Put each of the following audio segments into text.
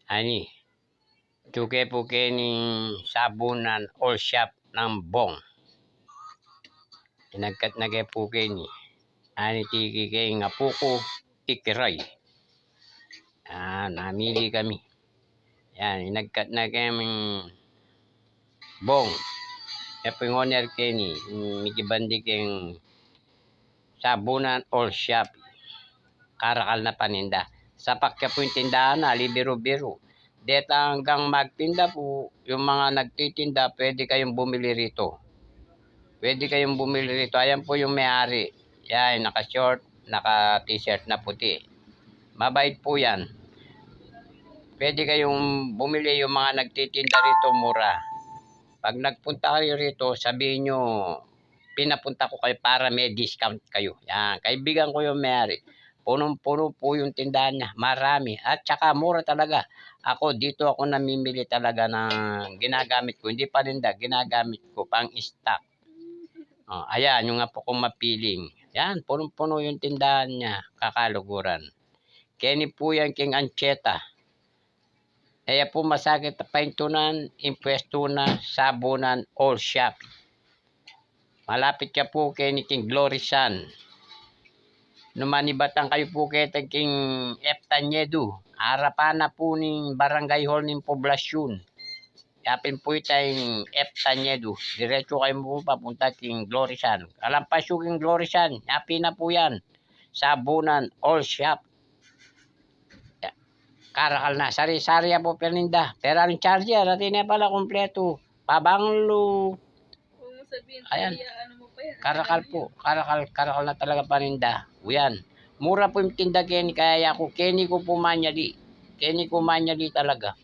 Ani, tuke po ni sabunan all shop ng bong. Inagkat na kay po ni. Ani tiki kay nga puko ikiray. Namili kami. Yan, inagkat na kaming bong. Eping owner kay ni, mikibandi keng sabunan all shop. Karakal na paninda. Sapak ka po yung tindahan na, libero-biro. Deta hanggang magtinda po, yung mga nagtitinda, pwede kayong bumili rito. Pwede kayong bumili rito. Ayan po yung may-ari. Yan, naka-short, naka-t-shirt na puti. Mabait po yan. Pwede kayong bumili yung mga nagtitinda rito mura. Pag nagpunta kayo rito, sabihin nyo, pinapunta ko kayo para may discount kayo. Yan, kaibigan ko yung may-ari. Punong-puno po yung tindahan niya. Marami. At saka mura talaga. Dito ako namimili talaga ng ginagamit ko. Hindi paninda, ginagamit ko pang stock. Ayan, yung nga po kong mapiling. Yan, punong-puno yung tindahan niya. Kakaluguran. Kenny po yan, King Ancheta. Kaya po masakit paintunan, impwesto na, sabunan, all shop. Malapit ka po kay King Glory Sun. Numanibatan kayo po kay King F. Tanyedo. Harapan na po ng barangay hall ng poblasyon. Yapin po itayong F. Tanyedo. Diretso kayo po papunta King Glory Sun. Kalampas yung King Glory Sun. Yapin na po yan. Sabunan, all shop. Karakal na. Sari-sari po perninda. Pero ang charger, natin na pala kompleto. Pabanglo. Ayan. Karakal po. Karakal na talaga paninda. Uyan. Mura po yung tinda Kenny. Kaya ako, Kenny ko po manyali. Kenny ko manyali talaga.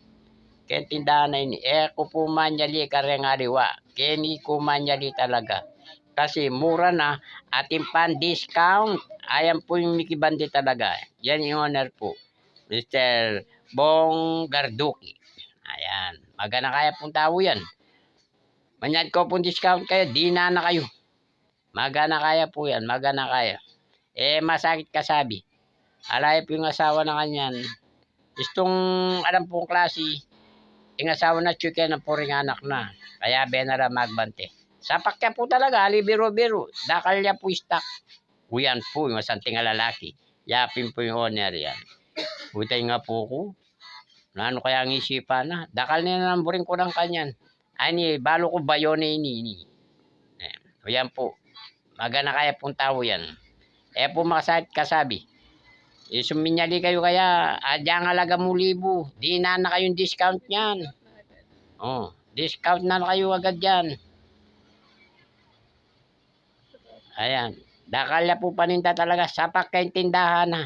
Kaya tindahan na ini. Ko po manyali karengariwa. Kenny ko manyali talaga. Kasi mura na. Ating pan-discount. Ayan po yung mikibandi talaga. Yan yung owner po. Mr. Bong Garduki. Ayan. Magana kaya pong tao yan. Manyad ko pong discount kayo. Di na kayo. Magana kaya po yan. Magana kaya. Masakit kasabi. Alay po yung asawa na kanyan. Gustong alam pong klase. Yung asawa na chicken ng puring anak na. Kaya benara magbante. Sapak niya po talaga. Biro-biro. Dakal niya po stock. Uyan po yung masanting lalaki. Yapin po yung owner yan. Utay nga po ko. Ano kaya ang isipan na? Dakal niya na buring ko ng kanyan. Ani, balo ko bayone ini. Uyan po. Magana kaya pong tao yan. Po makasahit kasabi. Suminyali kayo kaya, adya nga laga mo libo. Di na kayong discount niyan. Discount na kayo agad yan. Ayan. Dakalya po paninda talaga. Sapak kayong tindahan na.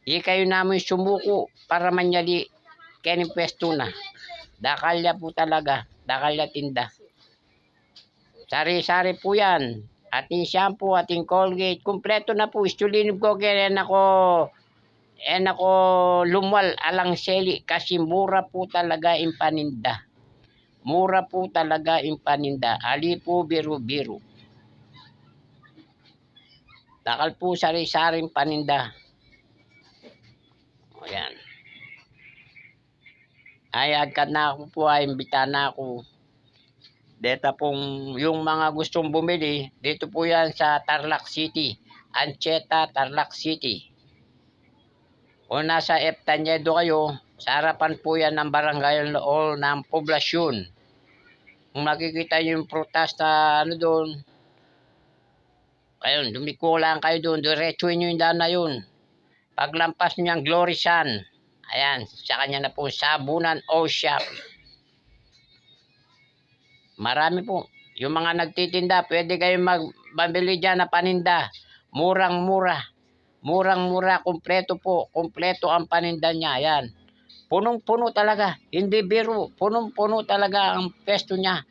Di kayo namin sumuko para manyali. Kaya pwesto na. Dakalya po talaga. Dakalya tinda. Sari-sari po yan. Ating shampoo, ating Colgate, kumpleto na po. Istulinog ko kaya ako lumwal alang seli kasi mura po talaga yung paninda. Mura po talaga yung paninda. Ali po biro-biro. Dakal po sari-saring paninda. Ayan. Ay agad na ako po ay imbita na ako. Dito pong yung mga gustong bumili, dito po yan sa Tarlac City. Ancheta, Tarlac City. O nasa F. Tanyedo kayo, sa harapan po yan ng barangay hall ng poblasyon. Kung makikita nyo yung prutas na doon, ayun, dumiko lang kayo doon, diretsuin nyo yung daan na yun. Paglampas nyo yung Glory Sun, ayan, sa kanya na po, sabunan o shop. Marami po. Yung mga nagtitinda, pwede kayong magbili dyan na paninda. Murang-mura. Murang-mura, kumpleto po. Kumpleto ang paninda niya. Ayan. Punong-puno talaga. Hindi biro. Punong-puno talaga ang pesto niya.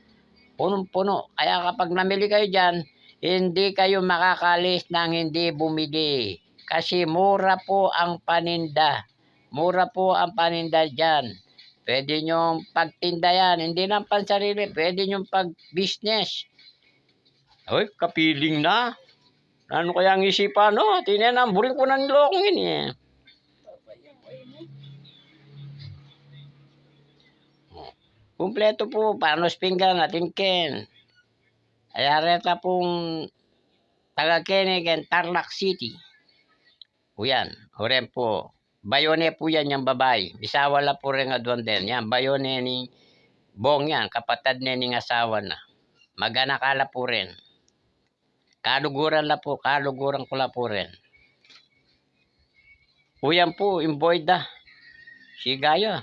Punong-puno. Kaya kapag namili kayo dyan, hindi kayo makakalis ng hindi bumili. Kasi mura po ang paninda. Mura po ang paninda dyan. Pwede nyong pagtinda yan. Hindi lang pansarili. Pwede nyong pag-business. Uy, kapiling na. Ano kaya ang isipan, no? Tinanamburin ko ng lokong yun eh. Kumpleto po, panos pinggan natin ken. Ayareta pong taga Kenigen, Tarlac City. O yan, oren po. Bayone po yan yung babae. Bisawala po rin nga doon din. Yan, bayone ni Bong yan, kapatid ni ning asawa na. Maganakala po rin. Kaluguran la po, kaluguran ko la po rin. O yan po, imboyda. Si Gaya.